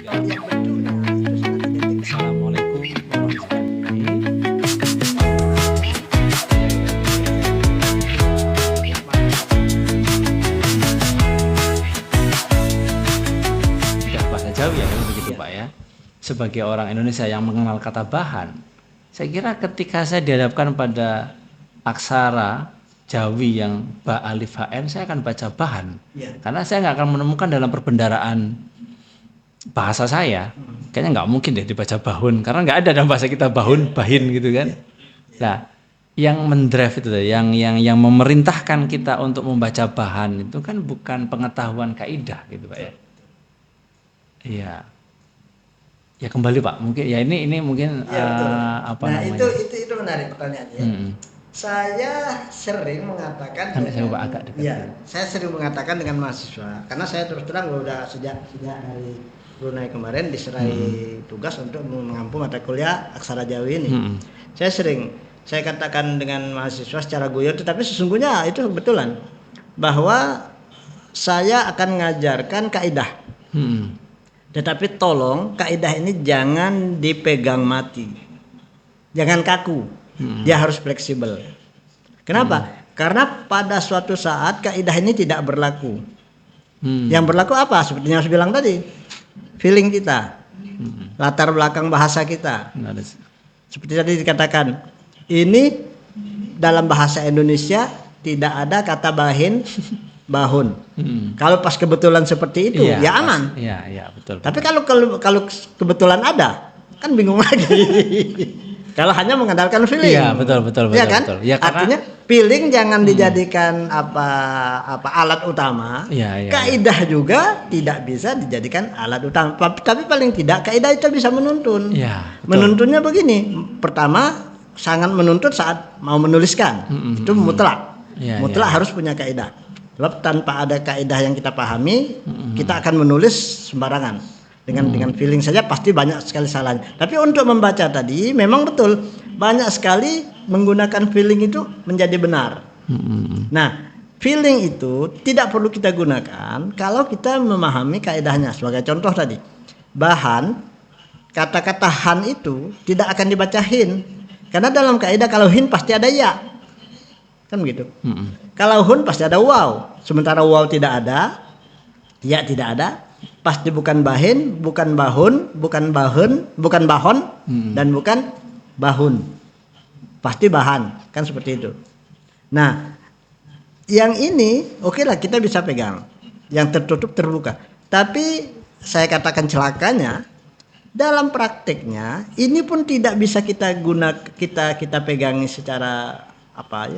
Kalau yang bentuknya itu sangat identik. Assalamualaikum warahmatullahi Sudah bahasa Jawi ya kan begitu Pak ya. Sebagai orang Indonesia yang mengenal kata bahan, saya kira ketika saya dihadapkan pada aksara Jawi yang ba alif hn, saya akan baca bahan. Ya. Karena saya nggak akan menemukan dalam perbendaraan bahasa saya, kayaknya nggak mungkin deh dibaca bahun, karena nggak ada dalam bahasa kita bahun, bahin gitu kan. Nah, yang mendrive itu, yang memerintahkan kita untuk membaca bahan itu kan bukan pengetahuan kaidah gitu Pak ya. Iya. Ya kembali Pak, mungkin ya ini mungkin Iya, betul. apa Nah, namanya? itu menarik pertanyaannya. Saya sering mengatakan Kan saya coba agak dekat. ya, saya sering mengatakan dengan mahasiswa karena saya terus terang udah sejak dari Brunei kemarin diserai tugas untuk mengampu mata kuliah aksara Jawi ini. Saya katakan dengan mahasiswa secara guyon, tetapi sesungguhnya itu kebetulan bahwa saya akan mengajarkan kaidah. Tetapi tolong kaidah ini jangan dipegang mati, jangan kaku, dia harus fleksibel. Kenapa? Karena pada suatu saat kaidah ini tidak berlaku. Yang berlaku apa? Seperti yang saya bilang tadi, feeling kita, latar belakang bahasa kita. Seperti tadi dikatakan, ini dalam bahasa Indonesia tidak ada kata bahin, bahun. Kalau pas kebetulan seperti itu, Iya, ya aman. Iya, betul. Tapi kalau kebetulan ada, kan bingung lagi. Kalau hanya mengandalkan feeling. Iya, betul. Ya kan? Betul. Ya, karena artinya feeling jangan dijadikan apa alat utama. Iya. Kaidah juga tidak bisa dijadikan alat utama. Tapi paling tidak kaidah itu bisa menuntun. Iya, betul. Menuntunnya begini. Pertama, sangat menuntut saat mau menuliskan. Itu mutlak. Mutlak harus punya kaidah. Sebab tanpa ada kaidah yang kita pahami, kita akan menulis sembarangan. Dengan feeling saja pasti banyak sekali salahnya. Tapi untuk membaca tadi memang betul banyak sekali menggunakan feeling itu menjadi benar. Nah, feeling itu tidak perlu kita gunakan kalau kita memahami kaidahnya. Sebagai contoh tadi, bahan, kata-kata han itu tidak akan dibaca hin. Karena dalam kaidah kalau hin pasti ada ya. Kan begitu. Kalau hun pasti ada waw. Sementara waw tidak ada, ya tidak ada, pasti bukan bahin, bukan bahun, bukan bahun, bukan bahon, dan bukan bahun. Pasti bahan, kan seperti itu. Nah, yang ini oke lah kita bisa pegang. Yang tertutup terbuka. Tapi saya katakan celakanya, dalam prakteknya ini pun tidak bisa kita kita pegangi secara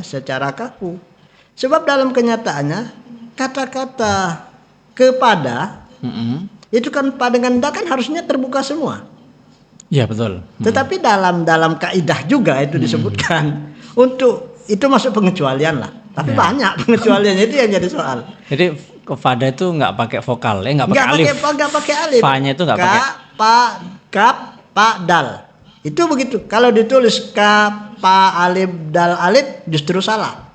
secara kaku. Sebab dalam kenyataannya kata-kata kepada itu kan pada dengan da kan harusnya terbuka semua. Iya, betul. Tetapi dalam kaidah juga itu disebutkan untuk itu masuk pengecualian lah. Tapi banyak pengecualiannya, itu yang jadi soal. Jadi kepada itu nggak pakai vokal, nggak pakai alif. Nggak pakai alif. Fa-nya itu nggak pakai. Pa, kap, pa, dal. Itu begitu. Kalau ditulis kap, pa, alif, dal, alif justru salah.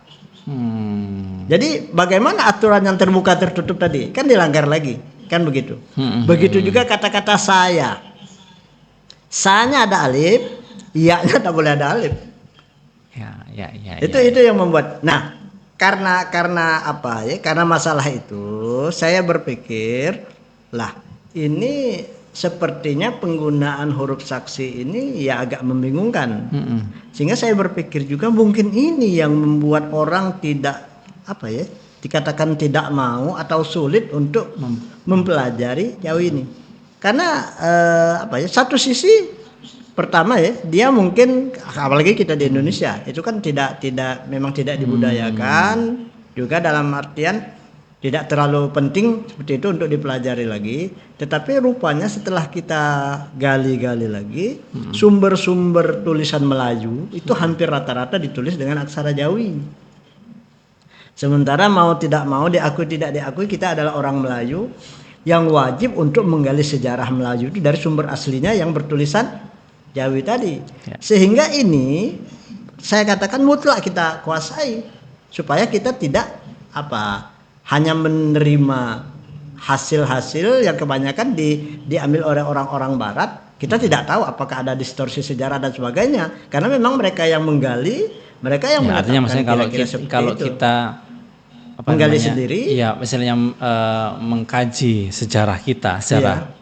Jadi bagaimana aturan yang terbuka tertutup tadi? Kan dilanggar lagi. Kan begitu. Begitu juga kata-kata saya. Sa-nya ada alif, iya-nya tak boleh ada alif. Ya. Itu yang membuat. Nah, karena apa ya? Karena masalah itu saya berpikir lah ini sepertinya penggunaan huruf saksi ini ya agak membingungkan. Sehingga saya berpikir juga mungkin ini yang membuat orang tidak dikatakan tidak mau atau sulit untuk mempelajari Jawi ini. Karena satu sisi pertama ya, dia mungkin apalagi kita di Indonesia itu kan memang tidak dibudayakan, juga dalam artian tidak terlalu penting seperti itu untuk dipelajari lagi. Tetapi rupanya setelah kita gali-gali lagi, sumber-sumber tulisan Melayu itu hampir rata-rata ditulis dengan aksara Jawi. Sementara mau tidak mau, diakui tidak diakui, kita adalah orang Melayu yang wajib untuk menggali sejarah Melayu itu dari sumber aslinya yang bertulisan Jawi tadi. Sehingga ini saya katakan mutlak kita kuasai supaya kita tidak hanya menerima hasil-hasil yang kebanyakan diambil oleh orang-orang barat. Kita tidak tahu apakah ada distorsi sejarah dan sebagainya, karena memang mereka yang menggali, mereka yang ya, artinya maksudnya kalau itu. kita menggali sendiri, ya misalnya mengkaji sejarah kita,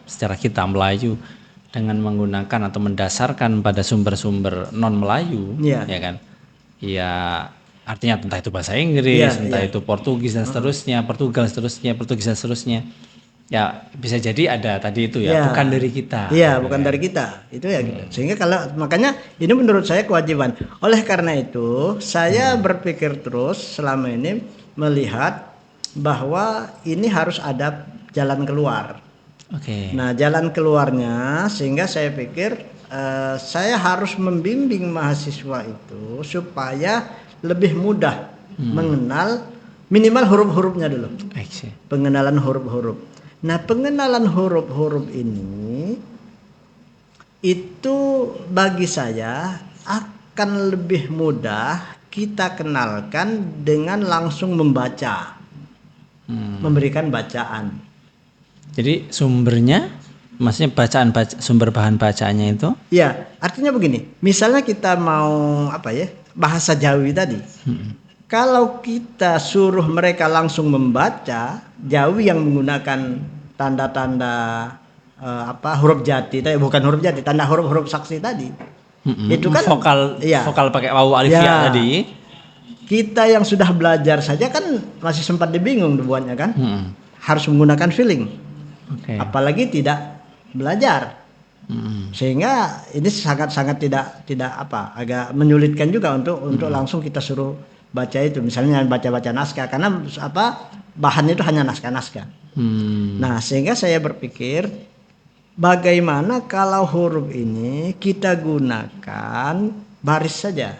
sejarah kita Melayu dengan menggunakan atau mendasarkan pada sumber-sumber non Melayu, ya kan, ya artinya entah itu bahasa Inggris, entah itu Portugis dan seterusnya, Portugal Portugis dan seterusnya. Ya bisa jadi ada tadi itu bukan dari kita. Iya, bukan dari kita. Itu ya gitu. Sehingga makanya ini menurut saya kewajiban. Oleh karena itu, saya berpikir terus selama ini melihat bahwa ini harus ada jalan keluar. Nah, jalan keluarnya sehingga saya pikir saya harus membimbing mahasiswa itu supaya lebih mudah mengenal minimal huruf-hurufnya dulu. Pengenalan huruf-huruf. Nah, pengenalan huruf-huruf ini itu bagi saya akan lebih mudah kita kenalkan dengan langsung membaca, memberikan bacaan. Jadi sumbernya, maksudnya sumber bahan bacaannya itu? Ya, artinya begini. Misalnya kita mau bahasa Jawi tadi. Kalau kita suruh mereka langsung membaca Jawi yang menggunakan tanda-tanda huruf jati, bukan huruf jati, tanda huruf-huruf saksi tadi. Itu kan vokal pakai wawu alif ya tadi. Kita yang sudah belajar saja kan masih sempat dibingung dibuatnya kan. Harus menggunakan feeling. Apalagi tidak belajar. Sehingga ini sangat-sangat tidak agak menyulitkan juga untuk langsung kita suruh baca itu, misalnya baca naskah, karena bahannya itu hanya naskah. Nah, sehingga saya berpikir bagaimana kalau huruf ini kita gunakan baris saja,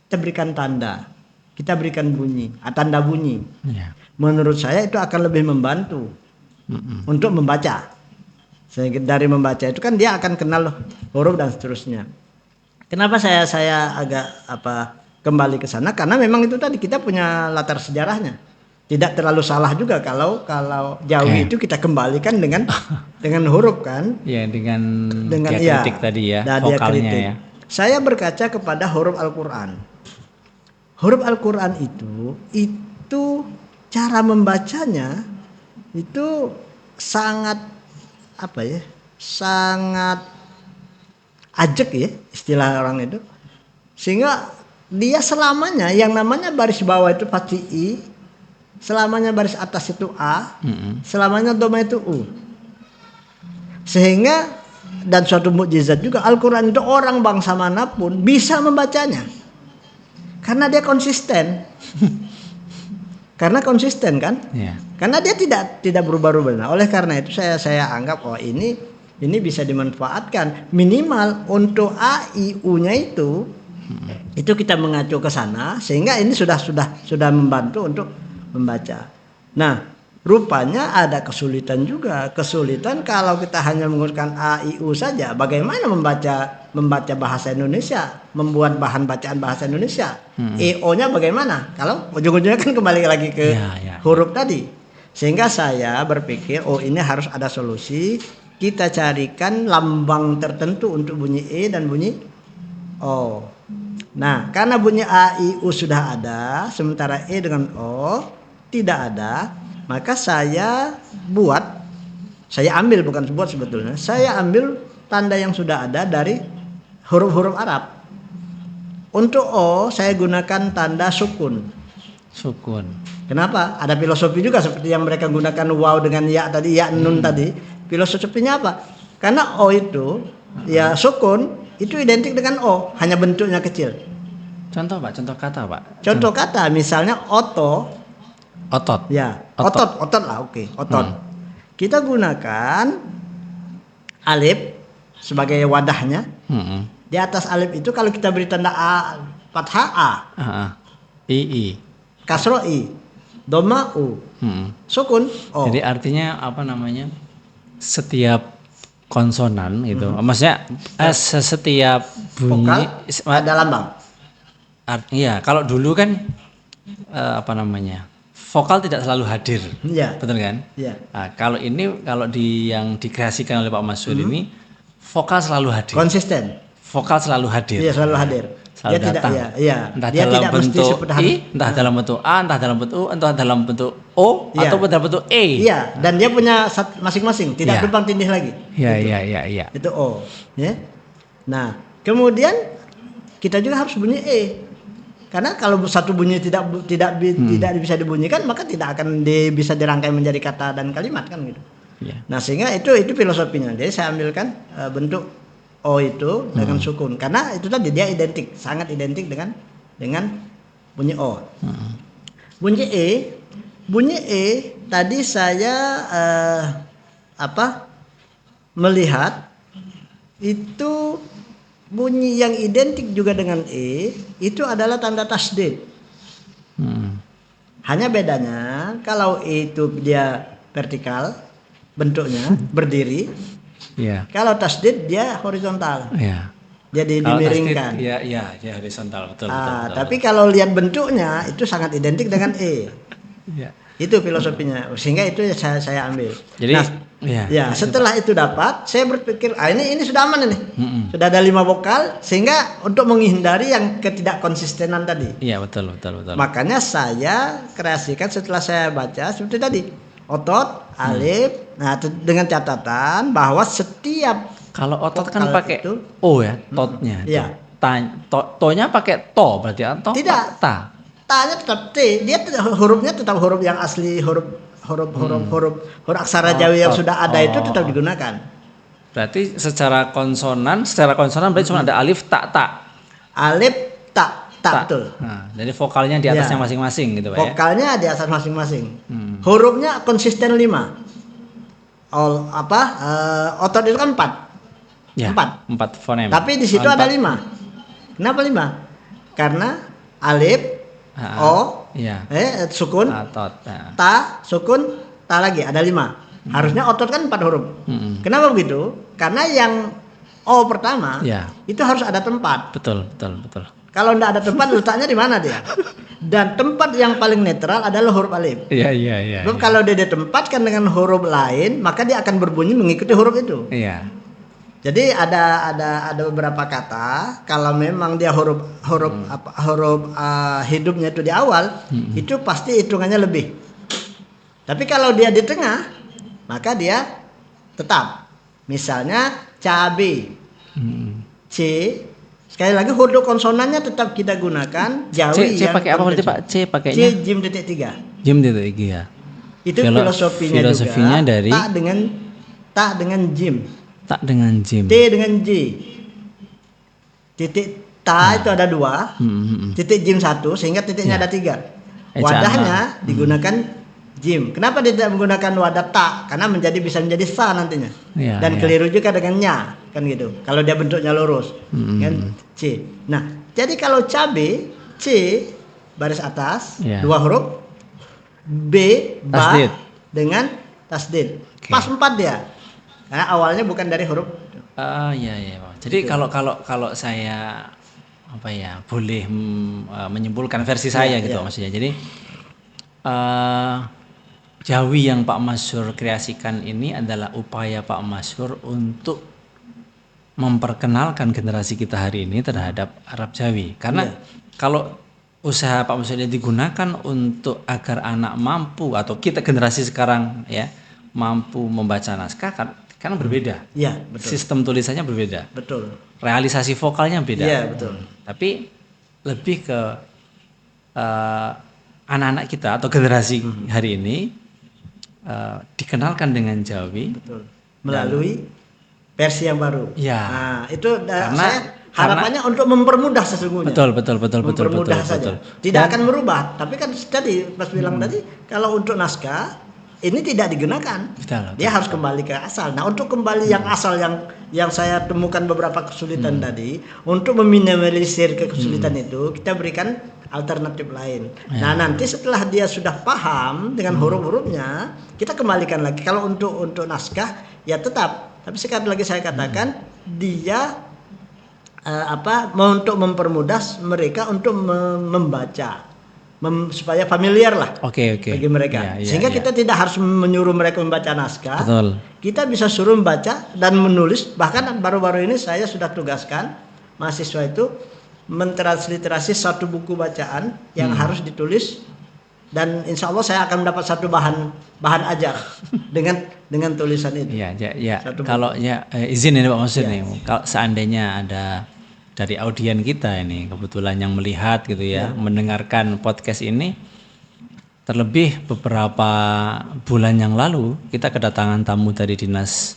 kita berikan tanda, kita berikan bunyi, tanda bunyi. Menurut saya itu akan lebih membantu untuk membaca. Sehingga dari membaca itu kan dia akan kenal huruf dan seterusnya. Kenapa saya agak kembali ke sana, karena memang itu tadi kita punya latar sejarahnya. Tidak terlalu salah juga kalau Jawi itu kita kembalikan dengan huruf kan? Ya, dengan diakritik tadi ya, vokalnya ya. Saya berkaca kepada huruf Al-Qur'an. Huruf Al-Qur'an itu cara membacanya itu sangat sangat ajek ya istilah orang itu. Sehingga dia selamanya yang namanya baris bawah itu pasti I, selamanya baris atas itu A, selamanya doma itu U. Sehingga dan suatu mukjizat juga Al-Qur'an itu orang bangsa manapun bisa membacanya. Karena dia konsisten. Karena konsisten kan? Karena dia tidak berubah-ubah. Nah, oleh karena itu saya anggap ini bisa dimanfaatkan minimal untuk A, I, U-nya itu kita mengacu ke sana sehingga ini sudah membantu untuk membaca. Nah, rupanya ada kesulitan juga. Kesulitan kalau kita hanya menggunakan A, I, U saja. Bagaimana membaca bahasa Indonesia, membuat bahan bacaan bahasa Indonesia. EO-nya bagaimana? Kalau ujung-ujungnya kan kembali lagi ke huruf tadi. Sehingga saya berpikir ini harus ada solusi. Kita carikan lambang tertentu untuk bunyi E dan bunyi O. Nah, karena bunyi A, I, U sudah ada, sementara E dengan O tidak ada, maka saya ambil, bukan buat sebetulnya, saya ambil tanda yang sudah ada dari huruf-huruf Arab. Untuk O, saya gunakan tanda sukun. Kenapa? Ada filosofi juga seperti yang mereka gunakan waw dengan ya tadi, ya nun tadi. Filosofinya apa? Karena O itu, ya sukun, itu identik dengan O, hanya bentuknya kecil. Contoh kata Pak. Contoh kata misalnya otot. Ya, otot lah, oke. Otot. Kita gunakan alif sebagai wadahnya. Di atas alif itu kalau kita beri tanda A, fathah A. I. Kasro I. Doma U. Sukun O. Jadi artinya setiap konsonan gitu. Maksudnya setiap bunyi ada lambang. Iya, kalau dulu kan vokal tidak selalu hadir. Iya. Betul kan? Iya. Nah, kalau yang dikreasikan oleh Pak Masyur ini vokal selalu hadir. Konsisten. Vokal selalu hadir. Iya, selalu hadir. Selalu Dia datang. tidak, iya. Entah Dia dalam tidak mesti bentuk seperti harus. entah dalam bentuk A, entah dalam bentuk U, entah dalam bentuk O, Iya. ataupun dalam bentuk E. Iya, dan dia punya masing-masing, tidak Iya. tumpang tindih lagi. Iya. Itu O, ya. Nah, kemudian kita juga harus bunyi E. Karena kalau satu bunyi tidak bisa dibunyikan, maka tidak akan bisa dirangkai menjadi kata dan kalimat kan gitu. Iya. Nah, sehingga itu filosofinya. Jadi saya ambilkan bentuk O itu dengan sukun, karena itu tadi dia sangat identik dengan bunyi O. Bunyi E tadi saya melihat itu bunyi yang identik juga dengan E itu adalah tanda tasdid. Hanya bedanya kalau E itu dia vertikal bentuknya berdiri. Iya. Kalau tasdid dia horizontal. Iya. Jadi Kalau dimiringkan. Iya, horizontal betul. Tapi kalau lihat bentuknya itu sangat identik dengan E. Iya. Itu filosofinya. Sehingga itu saya ambil. Jadi setelah itu dapat, saya berpikir ini sudah aman ini. Sudah ada 5 vokal, sehingga untuk menghindari yang ketidakkonsistenan tadi. Iya, betul. Makanya saya kreasikan setelah saya baca seperti tadi. Otot, alif, nah dengan catatan bahwa setiap kalau otot kan pakai itu, O ya, totnya. Iya. To-nya pakai to berarti atau tidak. ta. Ta-nya tetap T. Dia hurufnya tetap huruf yang asli, huruf aksara Jawi yang sudah ada itu tetap digunakan. Berarti secara konsonan berarti cuma ada alif ta. Alif ta. Betul. Nah, jadi vokalnya di atasnya masing-masing gitu Pak. Vokalnya di atas masing-masing. Hurufnya konsisten 5. Otot itu kan 4. Ya, 4 fonem. Tapi di situ ada 5. Kenapa 5? Karena alif, o, sukun, ta, sukun, ta lagi ada 5. Harusnya otot kan 4 huruf. Kenapa begitu? Karena yang o pertama itu harus ada tempat. Betul. Kalau tidak ada tempat, letaknya di mana dia? Dan tempat yang paling netral adalah huruf alif. Iya. Sebab kalau dia ditempatkan dengan huruf lain, maka dia akan berbunyi mengikuti huruf itu. Iya. Jadi ada beberapa kata, kalau memang dia huruf hidupnya itu di awal, itu pasti hitungannya lebih. Tapi kalau dia di tengah, maka dia tetap. Misalnya cabe, C. Sekali lagi huruf konsonannya tetap kita gunakan Jawi. C pakai apa berarti Pak? C pakainya? C jim titik 3. Jim titik 3. Itu filosofinya juga. Dari tak dengan jim. Tak dengan jim. T dengan J. Titik ta itu ada 2. Titik jim 1 sehingga titiknya ada 3. Wadahnya digunakan jim. Kenapa dia tidak menggunakan wadah ta? Karena bisa menjadi sa nantinya. Dan keliru juga dengan nya, kan gitu. Kalau dia bentuknya lurus, kan C. Nah, jadi kalau cabe C baris atas 2 huruf, B ba tasdid. Dengan tasdid. Pas 4 dia. Karena awalnya bukan dari huruf. Iya. Jadi kalau saya boleh menyimpulkan versi saya gitu maksudnya. Jadi Jawi yang Pak Masyur kreasikan ini adalah upaya Pak Masyur untuk memperkenalkan generasi kita hari ini terhadap Arab Jawi. Karena kalau usaha Pak Masyur ini digunakan untuk agar anak mampu atau kita generasi sekarang mampu membaca naskah kan berbeda. Iya, betul. Sistem tulisannya berbeda. Betul. Realisasi vokalnya beda. Iya, betul. Tapi lebih ke anak-anak kita atau generasi hari ini dikenalkan dengan Jawi. Betul. Melalui versi yang baru. Ya. Nah, itu saya harapannya untuk mempermudah sesungguhnya. Betul. Mempermudah saja. Tidak akan merubah. Tapi kan tadi Mas bilang tadi kalau untuk naskah ini tidak digunakan. Betul. Dia harus kembali ke asal. Nah, untuk kembali yang asal yang saya temukan beberapa kesulitan tadi, untuk meminimalisir kesulitan itu, kita berikan alternatif lain. Nah, nanti setelah dia sudah paham dengan huruf-hurufnya, kita kembalikan lagi. Kalau untuk naskah ya tetap. Tapi sekali lagi saya katakan dia untuk mempermudah mereka untuk membaca. supaya familiar lah bagi mereka. Sehingga kita tidak harus menyuruh mereka membaca naskah. Betul. Kita bisa suruh membaca dan menulis. Bahkan baru-baru ini saya sudah tugaskan mahasiswa itu mentransliterasi satu buku bacaan yang harus ditulis, dan insya Allah saya akan mendapat satu bahan ajar dengan tulisan itu. Ya. Kalau izin ini Pak Mansur nih, kalau seandainya ada dari audien kita ini kebetulan yang melihat gitu ya, mendengarkan podcast ini, terlebih beberapa bulan yang lalu kita kedatangan tamu dari Dinas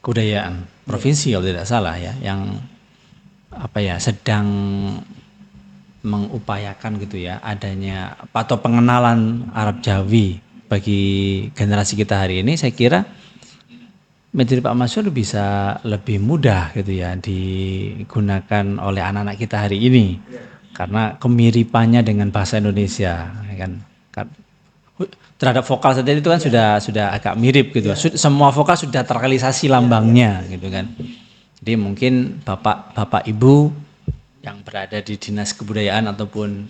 Kebudayaan Provinsi kalau tidak salah ya, yang sedang mengupayakan gitu ya adanya atau pengenalan Arab Jawi bagi generasi kita hari ini. Saya kira metode Pak Mansur bisa lebih mudah gitu ya digunakan oleh anak-anak kita hari ini, karena kemiripannya dengan bahasa Indonesia kan terhadap vokal saja itu kan sudah agak mirip gitu. Semua vokal sudah terrealisasi lambangnya gitu kan. Jadi mungkin bapak ibu yang berada di Dinas Kebudayaan ataupun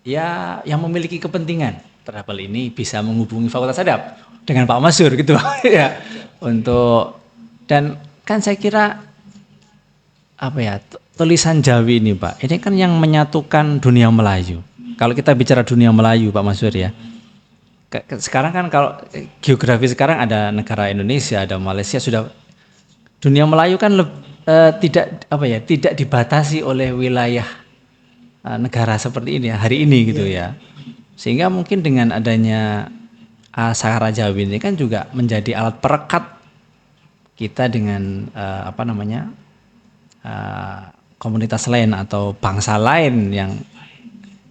ya yang memiliki kepentingan terhadap hal ini bisa menghubungi Fakultas Adab dengan Pak Mansur gitu ya. Dan kan saya kira tulisan Jawi ini Pak, ini kan yang menyatukan dunia Melayu. Kalau kita bicara dunia Melayu Pak Mansur ya, sekarang kan kalau geografi sekarang ada negara Indonesia, ada Malaysia, sudah dunia Melayu kan tidak dibatasi oleh wilayah negara seperti ini ya, hari ini gitu ya. Sehingga mungkin dengan adanya Sastra Jawi ini kan juga menjadi alat perekat kita dengan komunitas lain atau bangsa lain yang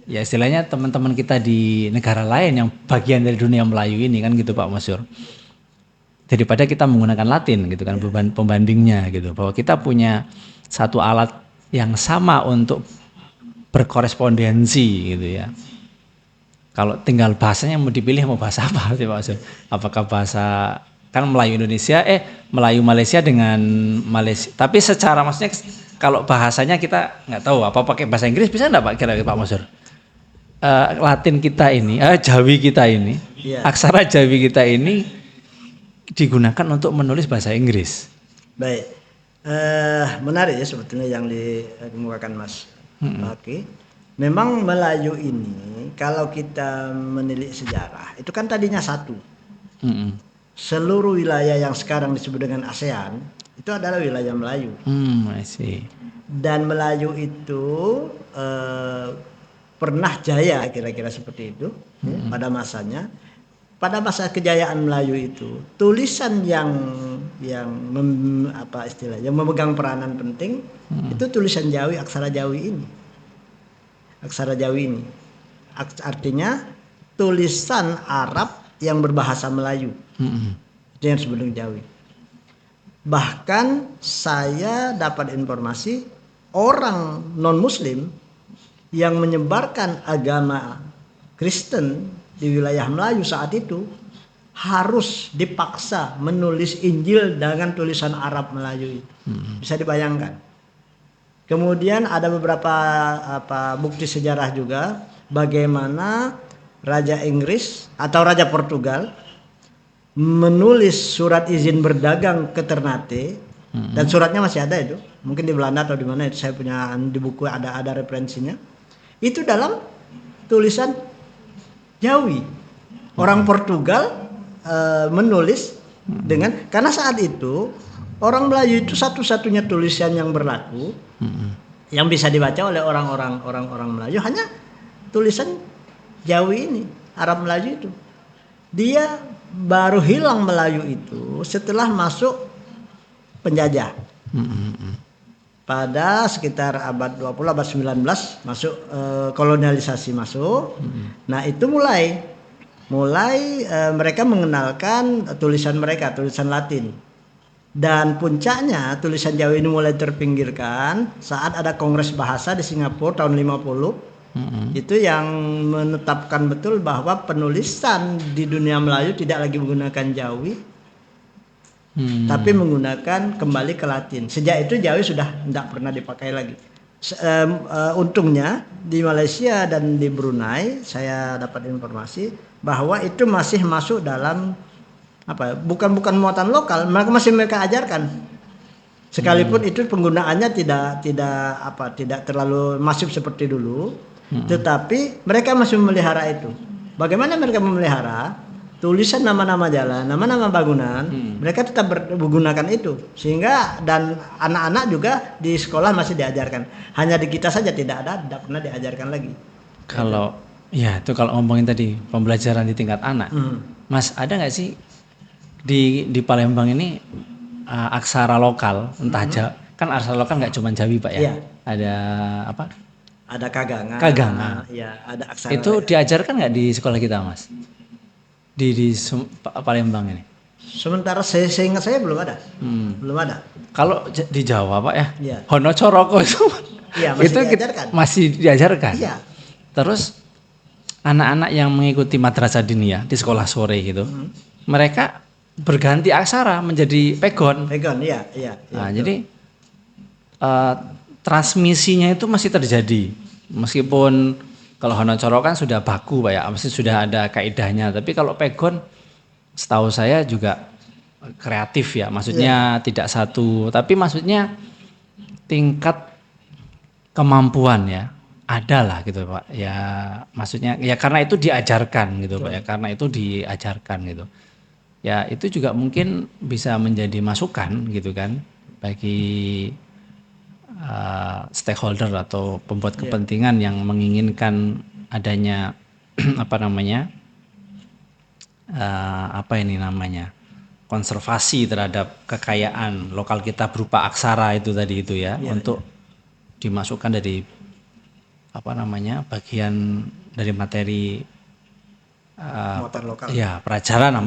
ya istilahnya teman-teman kita di negara lain yang bagian dari dunia Melayu ini kan gitu Pak Mansur. Daripada kita menggunakan Latin gitu kan pembandingnya gitu, bahwa kita punya satu alat yang sama untuk berkorespondensi gitu ya. Kalau tinggal bahasanya mau dipilih mau bahasa apa sih Pak Mansur? Apakah bahasa kan Melayu Indonesia, Melayu Malaysia dengan Malaysia. Tapi secara maksudnya kalau bahasanya kita nggak tahu apa pakai bahasa Inggris bisa nggak Pak kira-kira Pak Mansur? Latin kita ini, Jawi kita ini, aksara Jawi kita ini digunakan untuk menulis bahasa Inggris. Baik, menarik ya sebetulnya yang dikemukakan Mas Baki. Memang Melayu ini kalau kita menilik sejarah itu kan tadinya satu. Seluruh wilayah yang sekarang disebut dengan ASEAN itu adalah wilayah Melayu. I see. Dan Melayu itu pernah jaya kira-kira seperti itu pada masanya. Pada masa kejayaan Melayu itu tulisan yang memegang peranan penting itu tulisan Jawi, aksara Jawi ini. Aksara Jawi ini artinya tulisan Arab yang berbahasa Melayu. Itu yang disebut dengan Jawi. Bahkan saya dapat informasi orang non-Muslim yang menyebarkan agama Kristen di wilayah Melayu saat itu harus dipaksa menulis Injil dengan tulisan Arab Melayu itu. Bisa dibayangkan. Kemudian ada beberapa bukti sejarah juga bagaimana Raja Inggris atau Raja Portugal menulis surat izin berdagang ke Ternate, dan suratnya masih ada itu, mungkin di Belanda atau di mana itu, saya punya di buku ada referensinya. Itu dalam tulisan Jawi. Orang Portugal menulis karena saat itu orang Melayu itu satu-satunya tulisan yang berlaku yang bisa dibaca oleh orang Melayu hanya tulisan Jawi ini, Arab Melayu itu. Dia baru hilang Melayu itu setelah masuk penjajah. Pada sekitar abad 20, abad 19 masuk kolonialisasi masuk. Nah, itu mulai mereka mengenalkan tulisan mereka, tulisan Latin. Dan puncaknya tulisan Jawa ini mulai terpinggirkan saat ada Kongres Bahasa di Singapura tahun 50. Itu yang menetapkan betul bahwa penulisan di dunia Melayu tidak lagi menggunakan Jawi, tapi menggunakan kembali ke Latin. Sejak itu Jawi sudah tidak pernah dipakai lagi. Untungnya di Malaysia dan di Brunei saya dapat informasi bahwa itu masih masuk dalam bukan muatan lokal, mereka ajarkan. Sekalipun itu penggunaannya tidak terlalu masif seperti dulu, tetapi mereka masih memelihara itu. Bagaimana mereka memelihara? Tulisan nama-nama jalan, nama-nama bangunan, mereka tetap menggunakan itu. Sehingga dan anak-anak juga di sekolah masih diajarkan. Hanya di kita saja tidak pernah diajarkan lagi. Kalau itu kalau ngomongin tadi pembelajaran di tingkat anak, Mas, ada nggak sih di Palembang ini aksara lokal, entah kan aksara lokal nggak cuma Jawi Pak ya? Iya. Ada apa? Ada kagangan. Ya, ada aksara. Itu diajarkan nggak di sekolah kita, Mas? Di Palembang ini. Sementara seingat saya belum ada. Belum ada. Kalau di Jawa Pak ya, Iya. Hono Coroko itu masih diajarkan. Iya. Terus anak-anak yang mengikuti madrasah diniyah di sekolah sore gitu, mereka berganti aksara menjadi pegon. Pegon, iya. Nah, jadi transmisinya itu masih terjadi, meskipun kalau Hono Coroko kan sudah baku Pak ya, mesti sudah ada kaidahnya. Tapi kalau pegon, setahu saya juga kreatif ya, maksudnya tidak satu, tapi maksudnya tingkat kemampuan ya ada lah gitu Pak. Ya maksudnya ya karena itu diajarkan gitu Pak ya, karena itu diajarkan gitu. Ya itu juga mungkin bisa menjadi masukan gitu kan bagi stakeholder atau pembuat kepentingan yang menginginkan adanya konservasi terhadap kekayaan lokal kita berupa aksara itu tadi itu ya, untuk dimasukkan dari bagian dari materi lokal. Ya pelajaran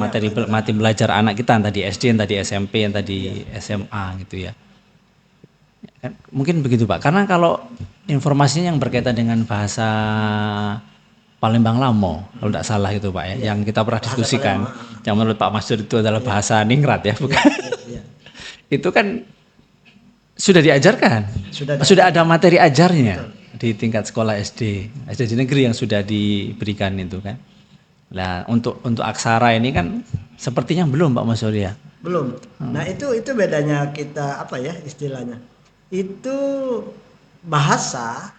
materi belajar anak kita yang tadi SD, yang tadi SMP, yang tadi SMA gitu ya. Mungkin begitu Pak, karena kalau informasinya yang berkaitan dengan bahasa Palembang Lamo kalau tidak salah itu Pak ya, yang kita pernah diskusikan, yang menurut Pak Masdur itu adalah bahasa ningrat ya, bukan? Itu kan sudah diajarkan, sudah ada materi ajarnya di tingkat sekolah SD negeri yang sudah diberikan itu kan. Nah untuk aksara ini kan sepertinya belum Pak Masdur ya. Belum. Nah itu bedanya kita istilahnya. Itu bahasa,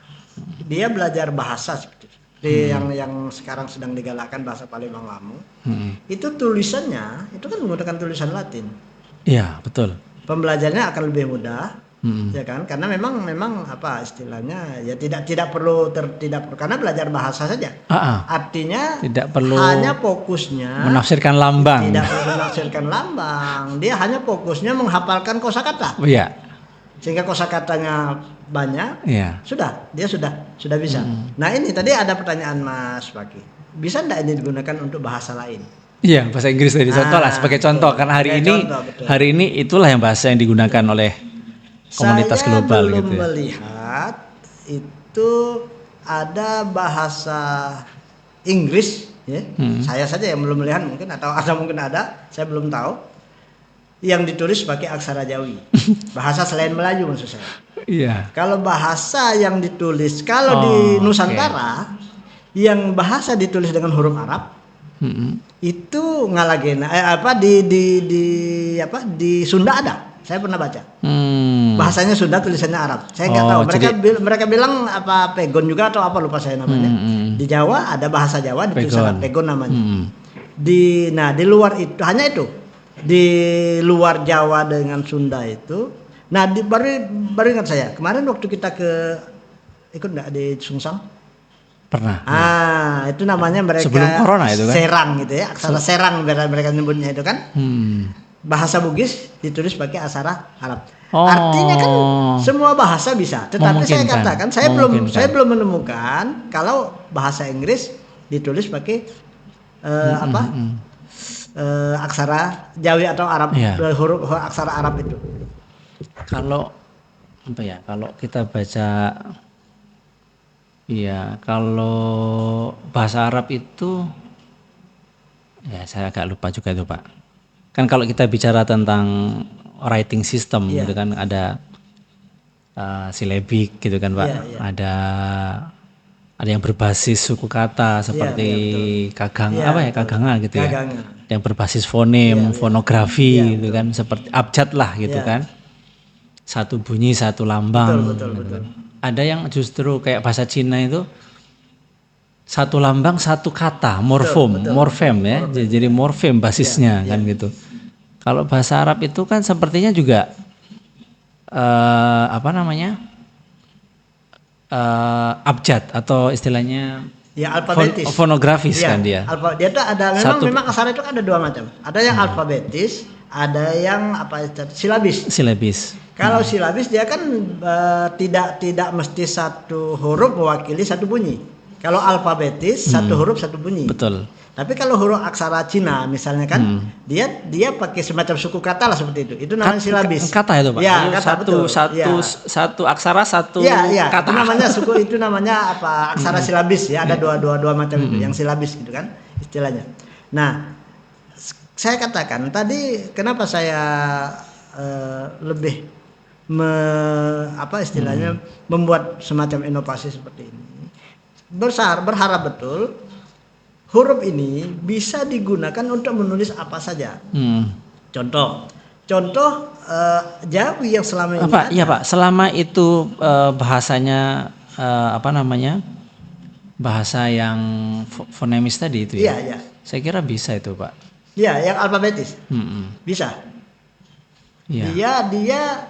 dia belajar bahasa seperti yang sekarang sedang digalakkan bahasa Palembang Lamo. Itu tulisannya itu kan menggunakan tulisan Latin. Iya betul. Pembelajarannya akan lebih mudah, ya kan? Karena memang istilahnya ya tidak perlu karena belajar bahasa saja. Artinya tidak perlu hanya fokusnya menafsirkan lambang. Tidak perlu menafsirkan lambang. Dia hanya fokusnya menghafalkan kosakata. Iya. Sehingga kosakatanya banyak, dia sudah bisa. Nah ini tadi ada pertanyaan Mas Paki, bisa enggak ini digunakan untuk bahasa lain? Iya, bahasa Inggris tadi contoh lah, sebagai contoh karena hari ini itulah yang bahasa yang digunakan oleh komunitas global gitu. Saya belum melihat itu ada bahasa Inggris, ya. Saya saja yang belum melihat mungkin mungkin ada, saya belum tahu. Yang ditulis pakai aksara Jawi, bahasa selain Melayu maksud saya. Iya. Kalau bahasa yang ditulis di Nusantara, yang bahasa ditulis dengan huruf Arab, itu ngalagena di Sunda ada. Saya pernah baca. Bahasanya Sunda, tulisannya Arab. Saya nggak tahu. Mereka bilang pegon juga atau apa, lupa saya namanya. Di Jawa ada bahasa Jawa ditulisan pegon namanya. Di luar itu hanya itu. Di luar Jawa dengan Sunda itu, baru ingat saya kemarin waktu kita ikut nggak di Sungsang? Pernah. Itu namanya mereka sebelum corona itu kan? Serang gitu ya, aksara Serang mereka nyebutnya itu kan. Bahasa Bugis ditulis pakai aksara Arab. Artinya kan semua bahasa bisa, tetapi saya katakan saya belum menemukan kalau bahasa Inggris ditulis pakai aksara Jawi atau Arab, huruf aksara Arab itu. Kalau kita baca, kalau bahasa Arab itu, saya agak lupa juga itu Pak. Kan kalau kita bicara tentang writing system, gitu kan ada silebik gitu kan Pak. Ada yang berbasis suku kata seperti kaganga gitu ya. Yang berbasis fonem, fonografi gitu kan, seperti abjad lah gitu kan. Satu bunyi, satu lambang. Betul. Ada yang justru kayak bahasa Cina itu satu lambang, satu kata, morfem ya. Jadi morfem basisnya kan gitu. Kalau bahasa Arab itu kan sepertinya juga abjad atau istilahnya alfabetis. Fonografis kan dia. Dia tuh ada memang aksara itu ada dua macam. Ada yang alfabetis, ada yang silabis. Kalau silabis dia kan tidak mesti satu huruf mewakili satu bunyi. Kalau alfabetis satu huruf satu bunyi. Betul. Tapi kalau huruf aksara Cina misalnya kan dia pakai semacam suku kata lah seperti itu. Itu namanya silabis. Kata itu Pak. Ya, kata, satu aksara satu kata. Itu namanya aksara silabis ya. Ada dua macam itu yang silabis gitu kan istilahnya. Nah, saya katakan tadi kenapa saya lebih membuat semacam inovasi seperti ini. Berharap betul huruf ini bisa digunakan untuk menulis apa saja. Contoh Jawi yang selama ini Iya Pak, selama itu bahasanya bahasa yang fonemis tadi itu ya. Iya. Saya kira bisa itu Pak. Iya, yang alfabetis. Bisa. Iya. Dia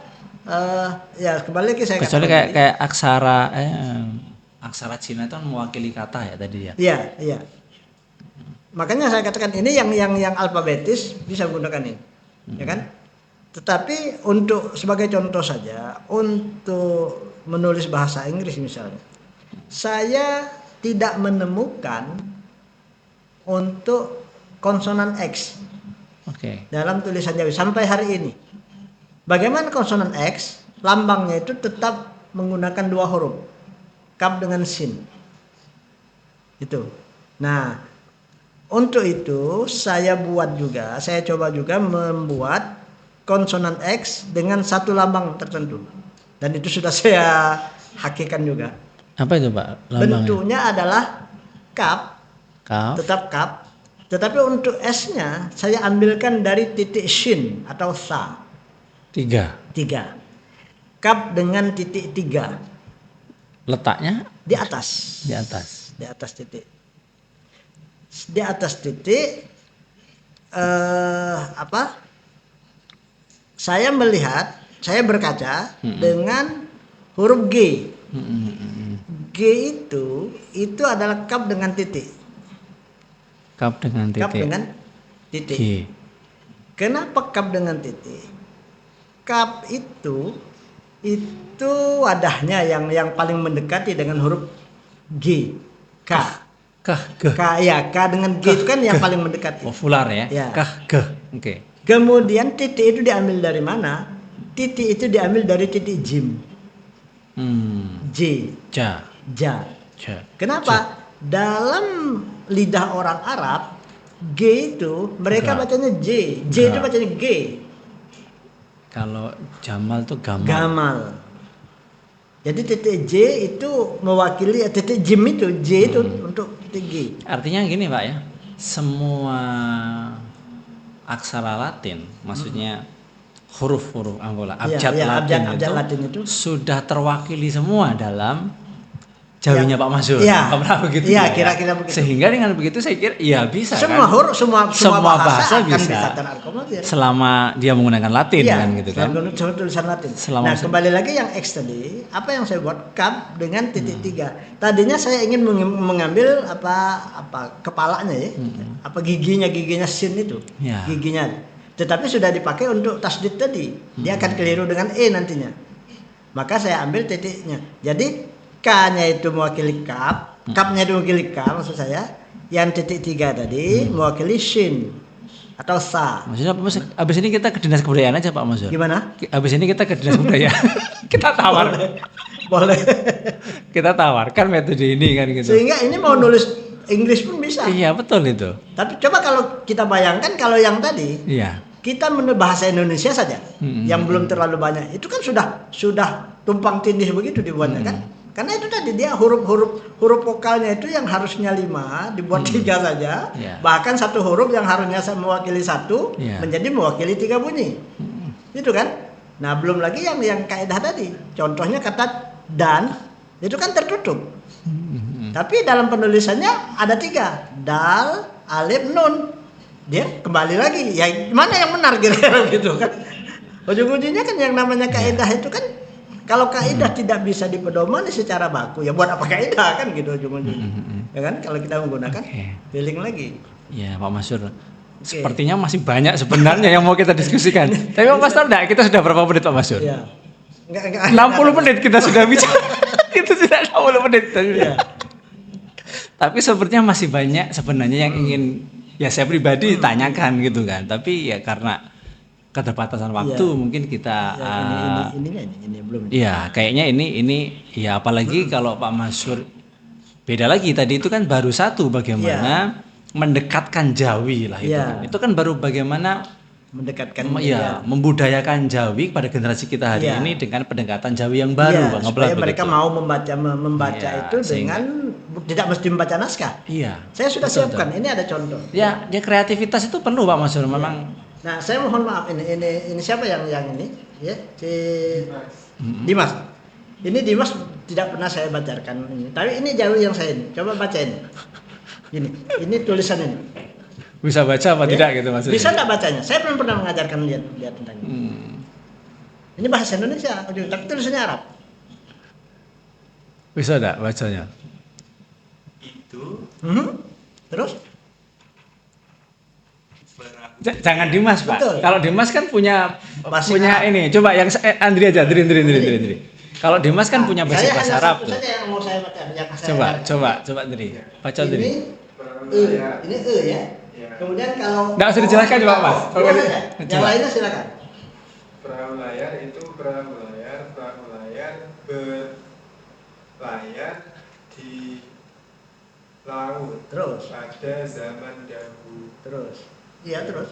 kembali lagi saya kecuali kayak aksara Cina itu mewakili kata ya tadi ya. Iya. Makanya saya katakan ini yang alfabetis bisa menggunakan ini, ya kan? Tetapi sebagai contoh saja untuk menulis bahasa Inggris misalnya, saya tidak menemukan untuk konsonan X dalam tulisan Jawi sampai hari ini. Bagaimana konsonan X? Lambangnya itu tetap menggunakan dua huruf, kaf dengan sin. Itu. Nah, untuk itu saya coba juga membuat konsonan X dengan satu lambang tertentu. Dan itu sudah saya hakikan juga. Apa itu Pak lambangnya? Bentuknya adalah kaf. Tetap kaf. Tetapi untuk S-nya saya ambilkan dari titik shin atau sa. 3. Kaf dengan titik 3. Letaknya? Di atas. Di atas titik. Saya berkaca dengan huruf G. G itu adalah kaf dengan titik. Kaf dengan titik. G. Kenapa kaf dengan titik? Kaf itu wadahnya yang paling mendekati dengan huruf G. K dengan G itu kan yang paling mendekati. Popular ya. Oke. Kemudian titik itu diambil dari mana? Titik itu diambil dari titik jim. Ja. Kenapa? Dalam lidah orang Arab G itu mereka bacanya J. Itu bacanya G. Kalau Jamal tuh Gamal. Jadi titik J itu mewakili titik jim itu. J itu untuk titik G. Artinya gini Pak ya. Semua aksara Latin, maksudnya huruf-huruf Anggola, abjad Latin itu sudah terwakili semua dalam Jawinya Pak Masur. Begitu. Kira-kira begitu. Sehingga dengan begitu saya kira bisa semua huruf, semua bahasa bisa. Selama dia menggunakan Latin kan gitu kan. Tulisan Latin. Kembali lagi yang X tadi, apa yang saya buat kaf dengan titik 3. Tadinya saya ingin mengambil kepalanya ya. Giginya sin itu. Giginya. Tetapi sudah dipakai untuk tasdid tadi. Dia akan keliru dengan E nantinya. Maka saya ambil titiknya. Jadi K-nya itu mewakili kaf, kaf-nya itu mewakili K maksud saya. Yang titik 3 tadi mewakili shin atau sa. Maksudnya apa Mas? Abis ini kita ke Dinas Kebudayaan aja Pak Masur. Gimana? Abis ini kita ke Dinas Kebudayaan. Kita tawar. Boleh. Kita tawarkan metode ini kan gitu. Sehingga ini mau nulis Inggris pun bisa. Iya betul itu. Tapi coba kalau kita bayangkan kalau yang tadi. Iya. kita bahasa Indonesia saja yang belum terlalu banyak itu kan sudah tumpang tindih begitu dibuatnya kan. Karena itu tadi dia huruf vokalnya itu yang harusnya 5 dibuat 3 saja. Bahkan satu huruf yang harusnya mewakili 1 menjadi mewakili 3 bunyi. Itu kan. Nah, belum lagi yang kaidah tadi. Contohnya kata dan itu kan tertutup. Tapi dalam penulisannya ada 3. Dal, alif, nun. Dia kembali lagi. Ya mana yang benar kira-kira gitu kan. Ujung-ujungnya kan yang namanya kaidah itu kan, kalau kaidah tidak bisa dipedomani secara baku, ya buat apa kaidah kan gitu ujung-ujungnya. Ya kan kalau kita menggunakan feeling lagi. Ya Pak Masyur. Sepertinya masih banyak sebenarnya yang mau kita diskusikan. Tapi Pak Pastor enggak, kita sudah berapa menit Pak Masyur? Ya. 60 menit kita sudah bicara. Kita sudah 60 menit. Tapi sepertinya masih banyak sebenarnya yang ingin ya saya pribadi tanyakan gitu kan. Tapi ya karena keterbatasan waktu mungkin kita ini belum. Iya, kayaknya ini ya apalagi kalau Pak Masyur beda lagi tadi itu kan baru satu bagaimana mendekatkan Jawi lah itu. Itu kan baru bagaimana mendekatkan membudayakan Jawi pada generasi kita hari ini dengan pendekatan Jawi yang baru Bang. Supaya mereka mau membaca itu dengan tidak mesti membaca naskah. Iya. Saya sudah siapkan. Ini ada contoh. Ya, dia kreativitas itu perlu Pak Masyur memang. Nah, saya mohon maaf ini siapa yang ini? Ya, si Dimas. Ini Dimas tidak pernah saya bacakan ini. Tapi ini Jawi yang saya ini. Coba bacain. Ini tulisan ini. Bisa baca apa tidak gitu maksudnya? Bisa enggak bacanya? Saya belum pernah mengajarkan dia tentang ini. Ini bahasa Indonesia, tapi tulisannya Arab. Bisa enggak bacanya? Itu. Terus? Jangan Dimas Pak. Betul. Kalau Dimas kan punya ini. Coba yang Andri aja, Andri. Kalau Dimas kan punya bahasa Arab tuh. Saja yang mau saya baca. Coba Andri. Baca Andri. Ini ya. Kemudian kalau enggak usah dijelaskan coba Mas. Yang lainnya silakan. Perahu layar itu perahu layar berlayar di laut. Terus pada zaman dahulu. Terus. Iya, terus.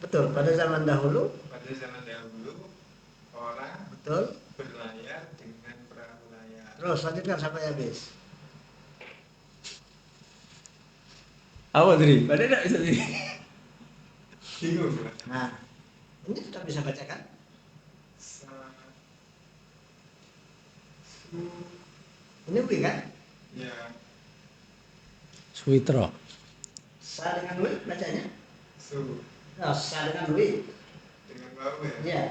Betul, pada zaman dahulu. Pada zaman dahulu orang betul berlayar dengan perahu layar. Terus lanjutkan sampai habis. Apa tadi? Pada enggak bisa tadi. Bingung. Nah, ini sudah bisa baca kan? Ini Wi kan? Ya. Suwitro. Sa dengan Wi bacanya? Su. Nah, sa dengan Wi. Dengan bau ya? Iya.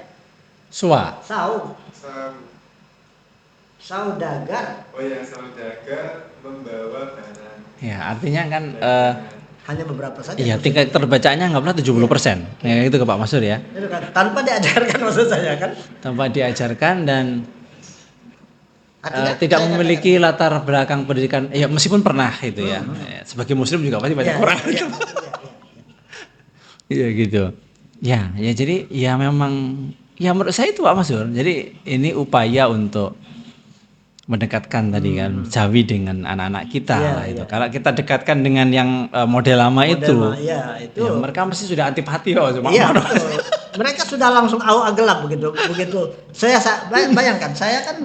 Suwa. Sau. Sau. Saudagar. Oh ya, saudagar membawa barang. Ya, artinya kan hanya beberapa saja. iya, tingkat terbacaannya nggak pernah 70%. Ya itu ke Pak Masyur ya. Itu kan tanpa diajarkan maksud saya kan? Tanpa diajarkan dan tidak memiliki latar belakang pendidikan. Ya meskipun pernah itu ya. Sebagai muslim juga pasti banyak kurang. Iya gitu. Ya jadi ya memang ya menurut saya itu Pak Masyur. Jadi ini upaya untuk mendekatkan tadi kan Jawi dengan anak-anak kita lah itu. Kalau kita dekatkan dengan yang model lama itu, ya, mereka mesti sudah antipati mereka sudah langsung gelap begitu. Saya bayangkan, saya kan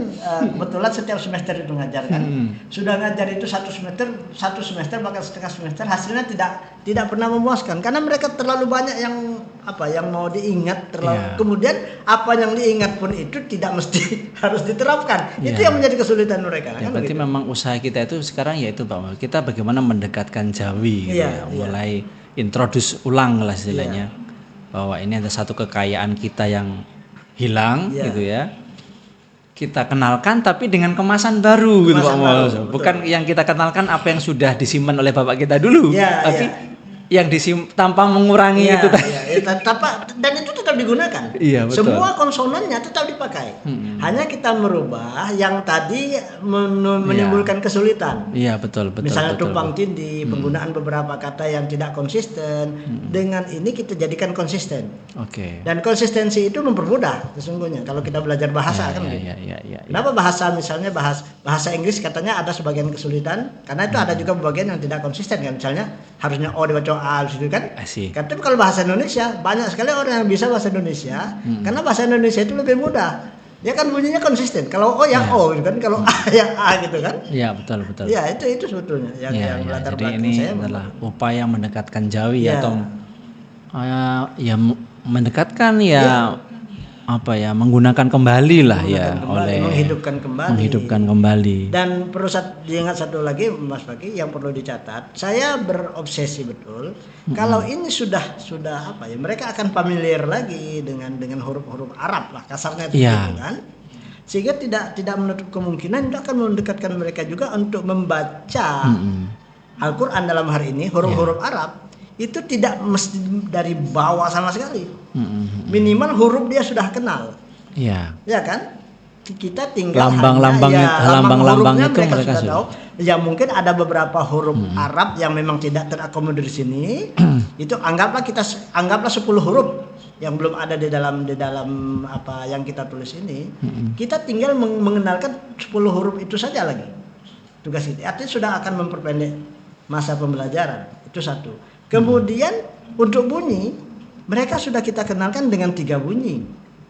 kebetulan setiap semester itu ngajar kan. Sudah ngajar itu satu semester bahkan setengah semester, hasilnya tidak pernah memuaskan karena mereka terlalu banyak yang mau diingat terlalu. Kemudian apa yang diingat pun itu tidak mesti harus diterapkan. Itu yang menjadi kesulitan mereka. Ya, kan berarti memang usaha kita itu sekarang yaitu Pak, kita bagaimana mendekatkan Jawi gitu mulai introduce ulang lah istilahnya. Bahwa ini ada satu kekayaan kita yang hilang gitu ya. Kita kenalkan tapi dengan kemasan baru gitu Pak Mas. Bukan yang kita kenalkan apa yang sudah disimpan oleh bapak kita dulu, tapi yang tanpa mengurangi itu tadi. Dan itu tetap digunakan. Iya, betul. Semua konsonannya tetap dipakai. Hanya kita merubah yang tadi menimbulkan kesulitan. Iya, betul. Misalnya betul. tumpang tindih, penggunaan beberapa kata yang tidak konsisten. Dengan ini kita jadikan konsisten. Oke. Dan konsistensi itu mempermudah sesungguhnya kalau kita belajar bahasa kan gitu. Iya. Kenapa bahasa misalnya bahasa Inggris katanya ada sebagian kesulitan karena itu ada juga bagian yang tidak konsisten kan, misalnya harusnya O dibaca A gitu kan. Asik. Tapi kalau bahasa Indonesia banyak sekali orang yang bisa bahasa Indonesia karena bahasa Indonesia itu lebih mudah. Ya kan bunyinya konsisten. Kalau O ya O gitu kan, kalau A ya A gitu kan. Iya, betul. Ya itu sebetulnya yang latar Jadi belakang ini saya adalah upaya mendekatkan Jawi Ya. atau mendekatkan menggunakan kembali lah menghidupkan kembali. Dan perlu diingat satu lagi Mas Fakih yang perlu dicatat, saya berobsesi betul kalau ini sudah mereka akan familiar lagi dengan huruf-huruf Arab lah kasarnya itu kan, sehingga tidak menutup kemungkinan itu akan mendekatkan mereka juga untuk membaca Al-Quran dalam hari ini huruf-huruf Arab itu tidak mesti dari bawah sama sekali. Minimal huruf dia sudah kenal. Iya. Ya kan? Kita tinggal lambang-lambang itu mereka sudah tahu. Ya mungkin ada beberapa huruf Arab yang memang tidak terakomodir di sini. Itu anggaplah 10 huruf yang belum ada di dalam apa yang kita tulis ini. Kita tinggal mengenalkan 10 huruf itu saja lagi. Tugas itu artinya sudah akan memperpendek masa pembelajaran. Itu satu. Kemudian untuk bunyi mereka sudah kita kenalkan dengan 3 bunyi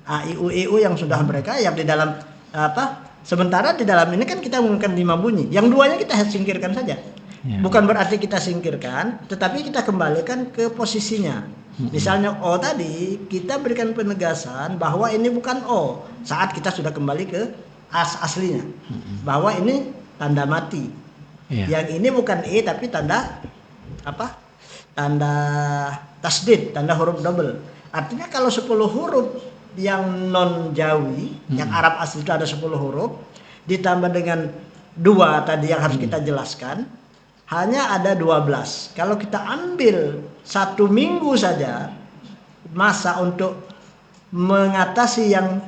A, I, U, E, U yang sudah mereka yang di dalam sementara di dalam ini kan kita menggunakan 5 bunyi, yang 2-nya kita singkirkan saja. Bukan berarti kita singkirkan, tetapi kita kembalikan ke posisinya. Misalnya O tadi kita berikan penegasan bahwa ini bukan O saat kita sudah kembali ke aslinya, bahwa ini tanda mati. Yang ini bukan E tapi tanda tanda tasdid, tanda huruf double. Artinya kalau 10 huruf yang non Jawi, yang Arab asli itu ada 10 huruf, ditambah dengan 2 tadi yang harus kita jelaskan, hanya ada 12. Kalau kita ambil 1 minggu saja masa untuk mengatasi yang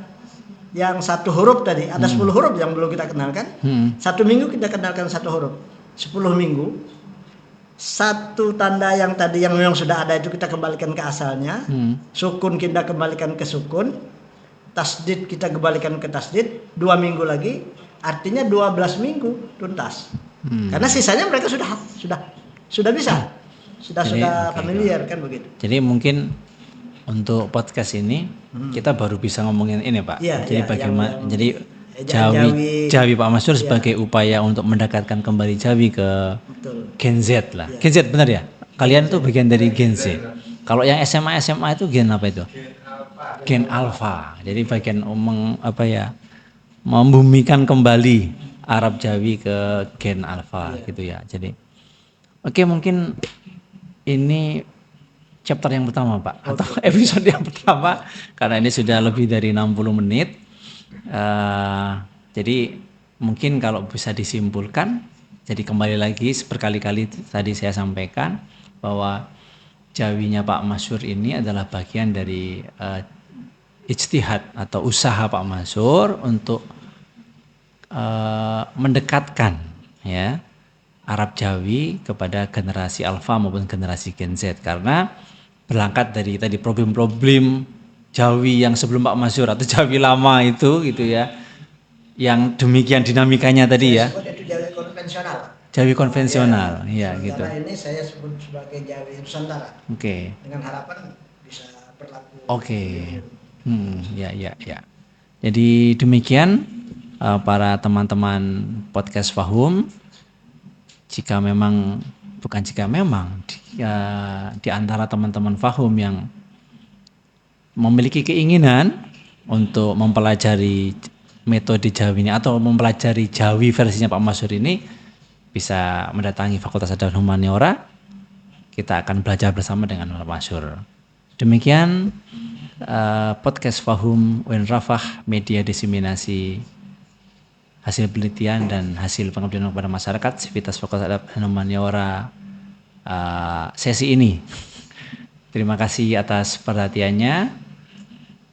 1 huruf tadi, ada 10 huruf yang belum kita kenalkan. 1 minggu kita kenalkan 1 huruf. 10 minggu. 1 tanda yang tadi yang memang sudah ada itu kita kembalikan ke asalnya. Sukun kita kembalikan ke sukun. Tasdid kita kembalikan ke tasdid. 2 minggu lagi. Artinya 12 minggu tuntas. Karena sisanya mereka sudah bisa. Sudah familiar kan begitu. Jadi mungkin untuk podcast ini kita baru bisa ngomongin ini Pak. Jadi bagaimana Jawi Pak Masyur sebagai upaya untuk mendekatkan kembali Jawi ke Gen Z lah. Gen Z benar ya? Kalian itu bagian dari Gen Z. Kalau yang SMA itu gen apa itu? Gen Alpha. Jadi bagian membumikan kembali Arab Jawi ke Gen Alpha gitu ya. Jadi oke, mungkin ini chapter yang pertama Pak atau episode yang pertama karena ini sudah lebih dari 60 menit. Jadi mungkin kalau bisa disimpulkan, jadi kembali lagi berkali-kali tadi saya sampaikan bahwa Jawinya Pak Masyur ini adalah bagian dari ijtihad atau usaha Pak Masyur untuk mendekatkan Arab Jawi kepada generasi Alpha maupun generasi Gen Z, karena berangkat dari tadi problem-problem Jawi yang sebelum Pak Masyur atau Jawi lama itu gitu ya, yang demikian dinamikanya tadi ya. Itu Jawi konvensional. Jawi konvensional, ya gitu. Karena ini saya sebut sebagai Jawi Nusantara. Oke. Dengan harapan bisa berlaku. Oke. Ya. Jadi demikian para teman-teman podcast Fahum. Di antara teman-teman Fahum yang memiliki keinginan untuk mempelajari metode Jawi ini atau mempelajari Jawi versinya Pak Masyur ini, bisa mendatangi Fakultas Adaban Humaniora. Kita akan belajar bersama dengan Pak Masyur. Demikian podcast Fahum Wen Rafah, media diseminasi hasil penelitian dan hasil pengabdian kepada masyarakat Sivitas Fakultas Adaban Humaniora sesi ini. Terima kasih atas perhatiannya.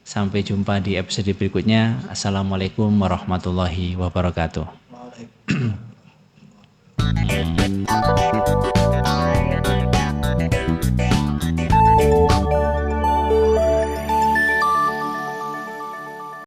Sampai jumpa di episode berikutnya. Assalamualaikum warahmatullahi wabarakatuh.